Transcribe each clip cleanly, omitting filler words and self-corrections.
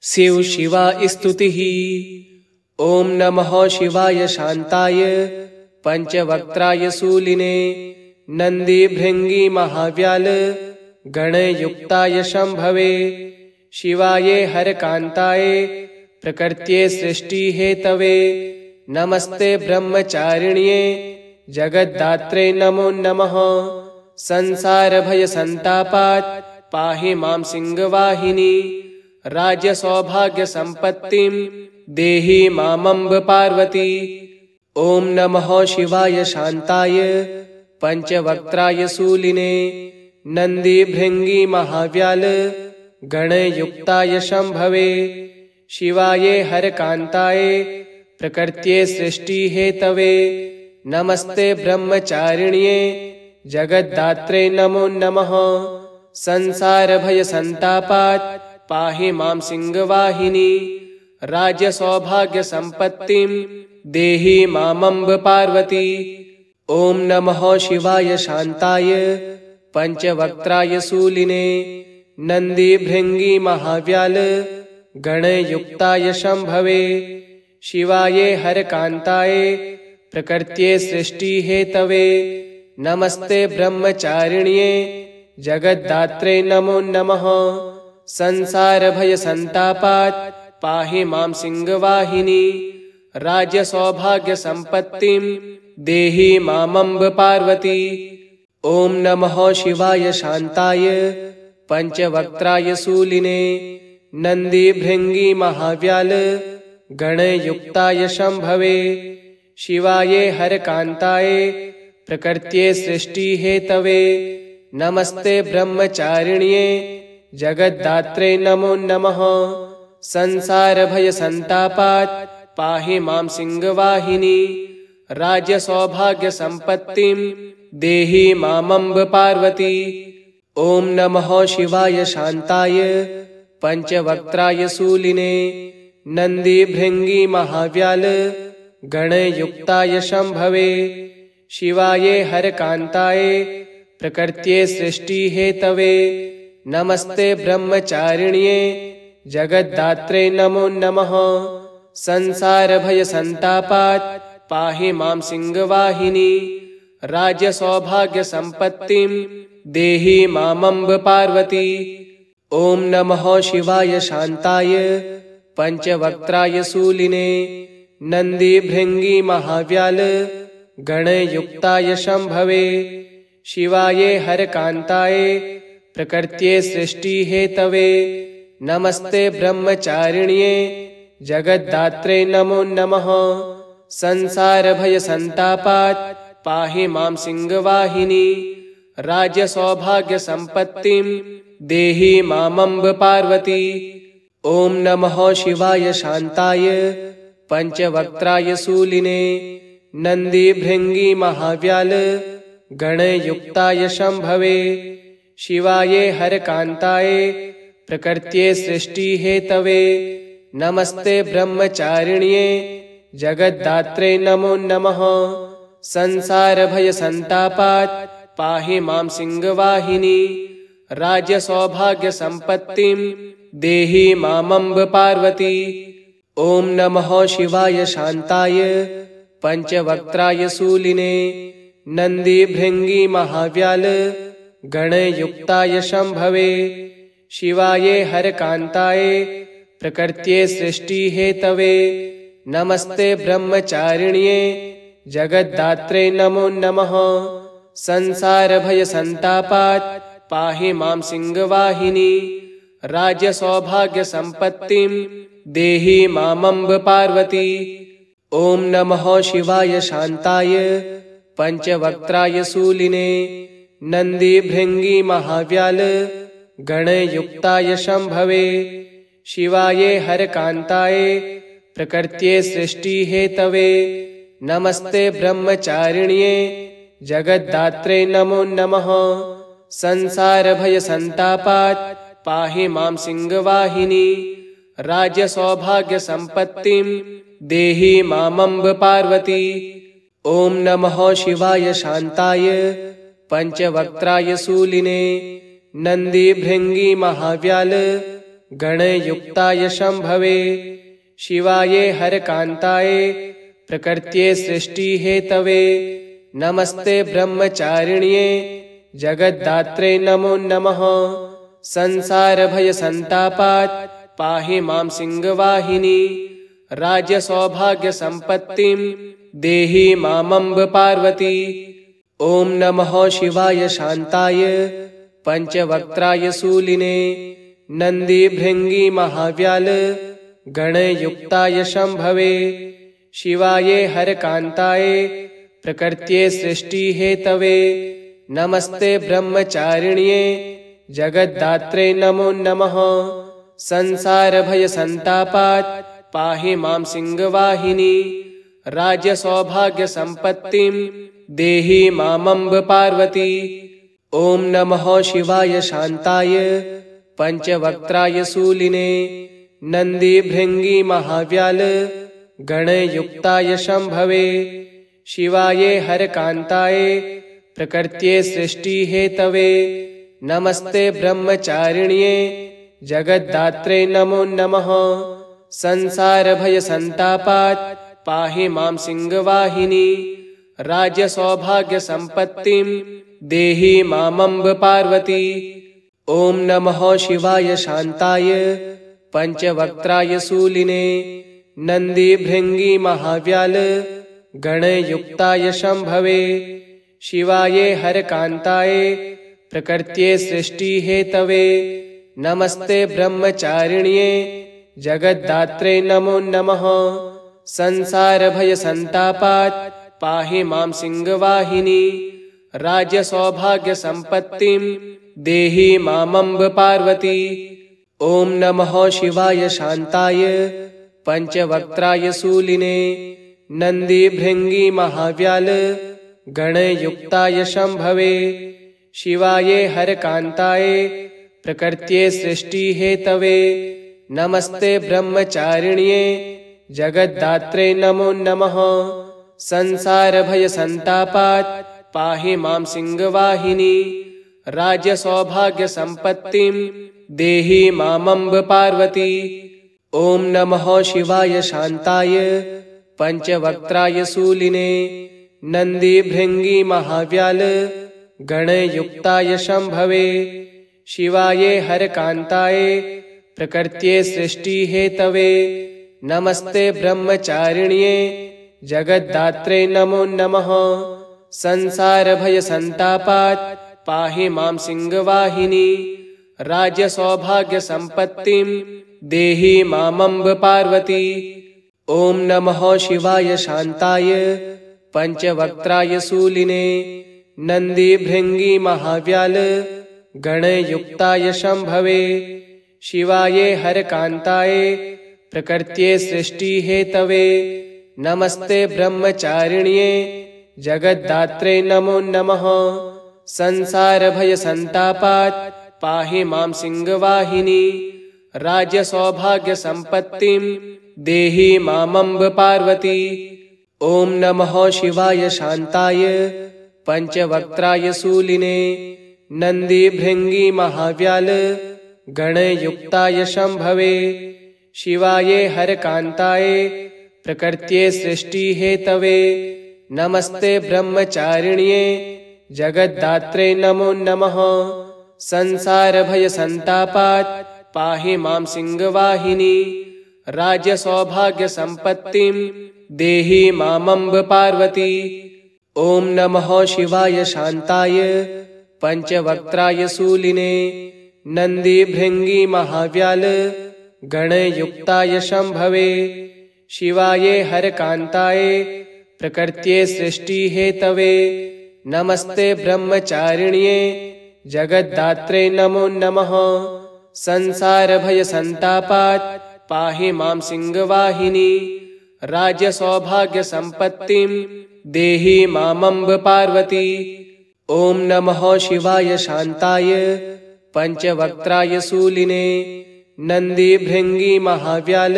शिव शिवा स्तुतिः। ओम नमः शिवाय शांताय पंचवक्त्राय शूलिने नंदी भृंगी महाव्याल गणयुक्ताय शंभवे शिवाय हरकांताय प्रकृत्ये सृष्टि हेतवे नमस्ते ब्रह्मचारिण्ये जगद्दात्रे नमो नमः। संसार भय संतापात् पाहि मां सिंहवाहिनी राज्य सौभाग्य संपत्तिं देहि मामंब पार्वती। ओम नमः शिवाय शांताय पंचवक्त्राय शूलिने नंदी भृंगी महाव्याल गणयुक्ताय शंभवे शिवाय हरकांताय प्रकृत्ये सृष्टि हेतवे नमस्ते ब्रह्मचारिण्ये जगद्दात्रे नमो नमः। संसार भय संतापात् पाहि मां सिंहवाहिनी राज्य सौभाग्य संपत्तिं देहि मामंब पार्वती। ओम नमः शिवाय शांताय पंचवक्त्राय शूलिने नंदी भृंगी महाव्याल गणयुक्ताय शंभवे शिवाय हरकांताय प्रकृत्ये सृष्टि हेतवे नमस्ते ब्रह्मचारिण्ये जगद्दात्रे नमो नमः। संसार भय संतापात् पाहि मां सिंहवाहिनी राज्य सौभाग्य संपत्तिं देहि मामंब पार्वती। ओम नमः शिवाय शांताय पंचवक्त्राय शूलिने नंदी भृंगी महाव्याल गणयुक्ताय शंभवे शिवाय हरकांताय प्रकृत्ये सृष्टि हेतवे नमस्ते ब्रह्मचारिण्ये जगद्दात्रे नमो नमः। संसार भय संतापात् पाहि मां सिंहवाहिनी राज्य सौभाग्य संपत्तिं देहि मामंब पार्वती। ओम नमः शिवाय शांताय पंचवक्त्राय शूलिने नंदी भृंगी महाव्याल गणयुक्ताय शंभवे शिवाय हरकांताय प्रकृत्ये सृष्टि हेतवे नमस्ते ब्रह्मचारिण्ये जगद्दात्रे नमो नमः। संसार भय संतापात् पाहि मां सिंहवाहिनी राज्य सौभाग्य संपत्तिं देहि मामंब पार्वती। ओम नमः शिवाय शांताय पंचवक्त्राय शूलिने नंदी भृंगी महाव्याल गणयुक्ताय शंभवे शिवाय हरकांताय प्रकृत्ये सृष्टि हेतवे नमस्ते ब्रह्मचारिण्ये जगद्दात्रे नमो नमः। संसार भय संतापात् पाहि मां सिंहवाहिनी राज्य सौभाग्य संपत्तिं देहि मामंब पार्वती। ओम नमः शिवाय शांताय पंचवक्त्राय शूलिने नंदी भृंगी महाव्याल गणयुक्ताय शंभवे शिवाय हरकांताय प्रकृत्ये सृष्टि हेतवे नमस्ते ब्रह्मचारिण्ये जगद्दात्रे नमो नमः। संसार भय संतापात् पाहि मां सिंहवाहिनी राज्य सौभाग्य संपत्तिं देहि मामंब पार्वती। ओम नमः शिवाय शांताय पंचवक्त्राय शूलिने नंदी भृंगी महाव्याल गणयुक्ताय शंभवे शिवाय हरकांताय प्रकृत्ये सृष्टि हेतवे नमस्ते ब्रह्मचारिण्ये जगद्दात्रे नमो नमः। संसार भय संतापात् पाहि मां सिंहवाहिनी राज्य सौभाग्य संपत्तिं देहि मामंब पार्वती। ओम नमः शिवाय शांताय पंचवक्त्राय शूलिने नंदी भृंगी महाव्याल गणयुक्ताय शंभवे शिवाय हरकांताय प्रकृत्ये सृष्टि हेतवे नमस्ते ब्रह्मचारिण्ये जगद्दात्रे नमो नमः। संसार भय संतापात् पाहि मां सिंहवाहिनी राज्य सौभाग्य संपत्तिं देहि मामंब पार्वती। ओम नमः शिवाय शांताय पंचवक्त्राय शूलिने नंदी भृंगी महाव्याल गणयुक्ताय शंभवे शिवाय हरकांताय प्रकृत्ये सृष्टिहेतवे नमस्ते ब्रह्मचारिण्ये जगद्धात्रे नमो नमः संसार भय संतापात् पाहि मां सिंहवाहिनी राज्य सौभाग्य संपत्तिं देहि मामंब पार्वती। ओम नमः शिवाय शांताय पंचवक्त्राय शूलिने नंदी भृंगी महाव्याल गणयुक्ताय शंभवे शिवाय हरकांताय प्रकृत्ये सृष्टिहेतवे नमस्ते ब्रह्मचारिण्ये जगद्धात्रे नमो नमः संसार भय संतापात् पाहि मां सिंहवाहिनी राज्य सौभाग्य संपत्तिं देहि मामंब पार्वती। ओम नमः शिवाय शांताय पंचवक्त्राय शूलिने नंदी भृंगी महाव्याल गणयुक्ताय शंभवे शिवाय हरकांताय प्रकृत्ये सृष्टिहेतवे नमस्ते ब्रह्मचारिण्ये जगद्धात्रे नमो नमः संसार भय संतापात् पाहि मां सिंहवाहिनी राज्य सौभाग्य संपत्तिं देहि मामंब पार्वती। ओम नमः शिवाय शांताय पंचवक्त्राय शूलिने नंदी भृंगी महाव्याल गणयुक्ताय शंभवे शिवाय हरकांताय प्रकृत्ये सृष्टिहेतवे नमस्ते ब्रह्मचारिण्ये जगद्धात्रे नमो नमः संसार भय संतापात् पाहि मां सिंहवाहिनी राज्य सौभाग्य संपत्तिं देहि मामंब पार्वती। ओम नमः शिवाय शांताय पंचवक्त्राय शूलिने नंदी भृंगी महाव्याल गणयुक्ताय शंभवे शिवाय हरकांताय प्रकृत्ये सृष्टिहेतवे नमस्ते ब्रह्मचारिण्ये जगद्धात्रे नमो नमः संसार भय संतापात् पाहि मां सिंहवाहिनी राज्य सौभाग्य संपत्तिं देहि मामंब पार्वती। ओम नमः शिवाय शांताय पंचवक्त्राय शूलिने नंदी भृंगी महाव्याल गणयुक्ताय शंभवे शिवाय हरकांताय प्रकृत्ये सृष्टिहेतवे नमस्ते ब्रह्मचारिण्ये जगद्धात्रे नमो नमः संसार भय संतापात् पाहि मां सिंहवाहिनी राज्य सौभाग्य संपत्तिं देहि मामंब पार्वती। ओम नमः शिवाय शांताय पंचवक्त्राय शूलिने नंदी भृंगी महाव्याल गणयुक्ताय शंभवे शिवाय हरकांताय प्रकृत्ये सृष्टिहेतवे नमस्ते ब्रह्मचारिण्ये जगद्धात्रे नमो नमः संसार भय संतापात् पाहि मां सिंहवाहिनी राज्य सौभाग्य संपत्तिं देहि मामंब पार्वती। ओम नमः शिवाय शांताय पंचवक्त्राय शूलिने नंदी भृंगी महाव्याल गणयुक्ताय शंभवे शिवाय हरकांताय प्रकृत्ये सृष्टिहेतवे नमस्ते ब्रह्मचारिण्ये जगद्धात्रे नमो नमः संसार भय संतापात् पाहि मां सिंहवाहिनी राज्य सौभाग्य संपत्तिं देहि मामंब पार्वती। ओम नमः शिवाय शांताय पंचवक्त्राय शूलिने नंदी भृंगी महाव्याल गणयुक्ताय शंभवे शिवाय हरकांताय प्रकृत्ये सृष्टिहेतवे नमस्ते ब्रह्मचारिण्ये जगद्धात्रे नमो नमः संसार भय संतापात् पाहि मां सिंहवाहिनी राज्य सौभाग्य संपत्तिं देहि मामंब पार्वती। ओम नमः शिवाय शांताय पंचवक्त्राय शूलिने नंदी भृंगी महाव्याल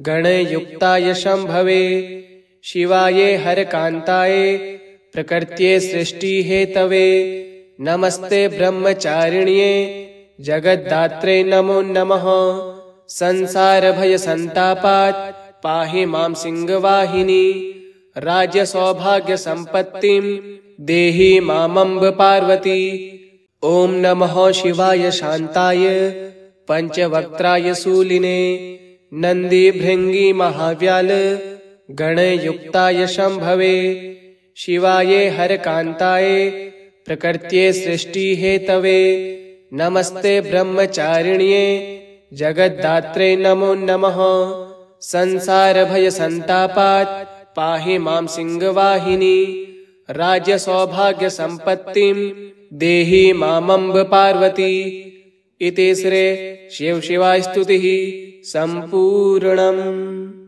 गणयुक्ताय शंभवे शिवाय हरकांताय प्रकृत्ये सृष्टिहेतवे नमस्ते ब्रह्मचारिण्ये जगद्धात्रे नमो नमः। संसारभयसन्तापात् पाहि मां सिंहवाहिनी। राज्यसौभाग्यसम्पत्तिं देहि मामम्ब पार्वती। ॐ नमः शिवाय शान्ताय पञ्चवक्त्राय शूलिने नन्दिभृङ्गी महाव्याल गणयुक्ताय शम्भवे। शिवाय हरकान्ताय प्रकृत्यै सृष्टिहेतवे। नमस्ते ब्रह्मचारिण्ये जगद्धात्रे नमो नमः। संसारभयसन्तापात् पाहि मां सिंहवाहिनी। राज्यसौभाग्यसम्पत्तिं देहि मामम्ब पार्वती। इति श्री शिवशिवास्तुतिः सम्पूर्णम्।